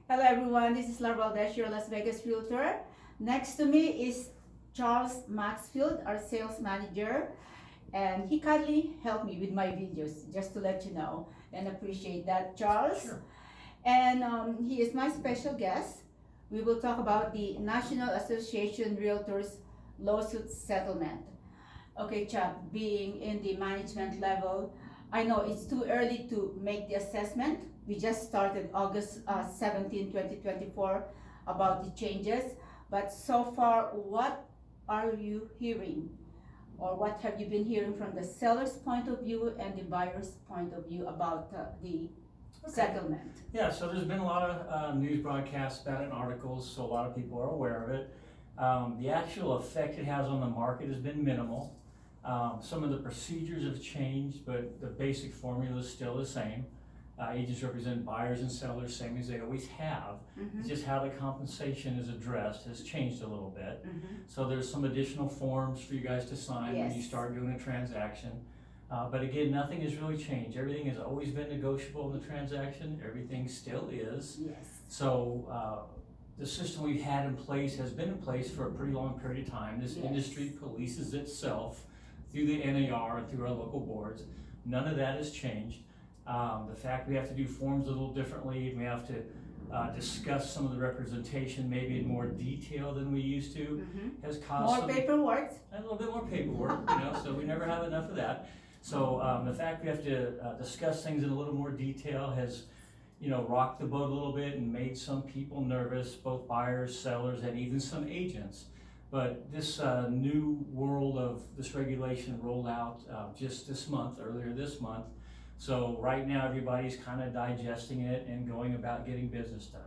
Hello everyone, this is Laura Valdez, your Las Vegas Realtor. Next to me is Charles Maxfield, our sales manager, and he kindly helped me with my videos, just to let you know, and appreciate that, Charles. Sure. And he is my special guest. We will talk about the National Association Realtors Lawsuit Settlement. Okay, Chuck, being in the management level, I know it's too early to make the assessment. We just started August 17, 2024 about the changes. But so far, what are you hearing? Or what have you been hearing from the seller's point of view and the buyer's point of view about the settlement? Yeah, so there's been a lot of news broadcasts about it and articles, so a lot of people are aware of it. The actual effect it has on the market has been minimal. Some of the procedures have changed, but the basic formula is still the same. Agents represent buyers and sellers, same as they always have. Mm-hmm. It's just how the compensation is addressed has changed a little bit. Mm-hmm. So there's some additional forms for you guys to sign when you Yes. start doing a transaction. But again, nothing has really changed. Everything has always been negotiable in the transaction. Everything still is. Yes. So the system we've had in place has been in place for a pretty long period of time. This Yes. industry polices itself through the NAR and through our local boards. None of that has changed. The fact we have to do forms a little differently, and we have to discuss some of the representation maybe in more detail than we used to, Mm-hmm. has caused More some, paperwork. a little bit more paperwork, so we never have enough of that. So the fact we have to discuss things in a little more detail has, rocked the boat a little bit and made some people nervous, both buyers, sellers, and even some agents. But this new world of this regulation rolled out just earlier this month. So right now everybody's kind of digesting it and going about getting business done.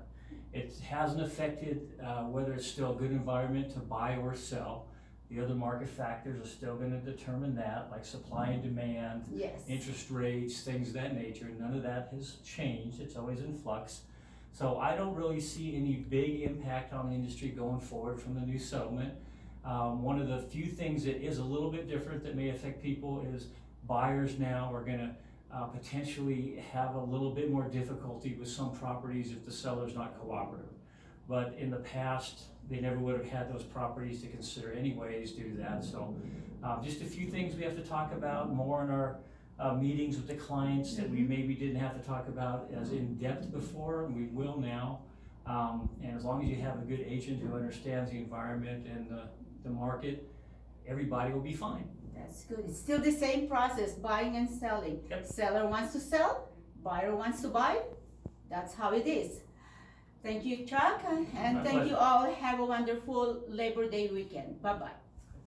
It hasn't affected whether it's still a good environment to buy or sell. The other market factors are still going to determine that, like supply and demand, Yes. interest rates, things of that nature. None of that has changed. It's always in flux. So I don't really see any big impact on the industry going forward from the new settlement. One of the few things that is a little bit different that may affect people is buyers now are going to potentially have a little bit more difficulty with some properties if the seller's not cooperative. But in the past, they never would have had those properties to consider anyways due to that. So just a few things we have to talk about more in our meetings with the clients that we maybe didn't have to talk about as in depth before, and we will now. And as long as you have a good agent who understands the environment and the market, everybody will be fine. That's good. It's still the same process, buying and selling. Yep. Seller wants to sell, buyer wants to buy. That's how it is. Thank you, Chuck, and My thank pleasure. you all. Have a wonderful Labor Day weekend. Bye-bye.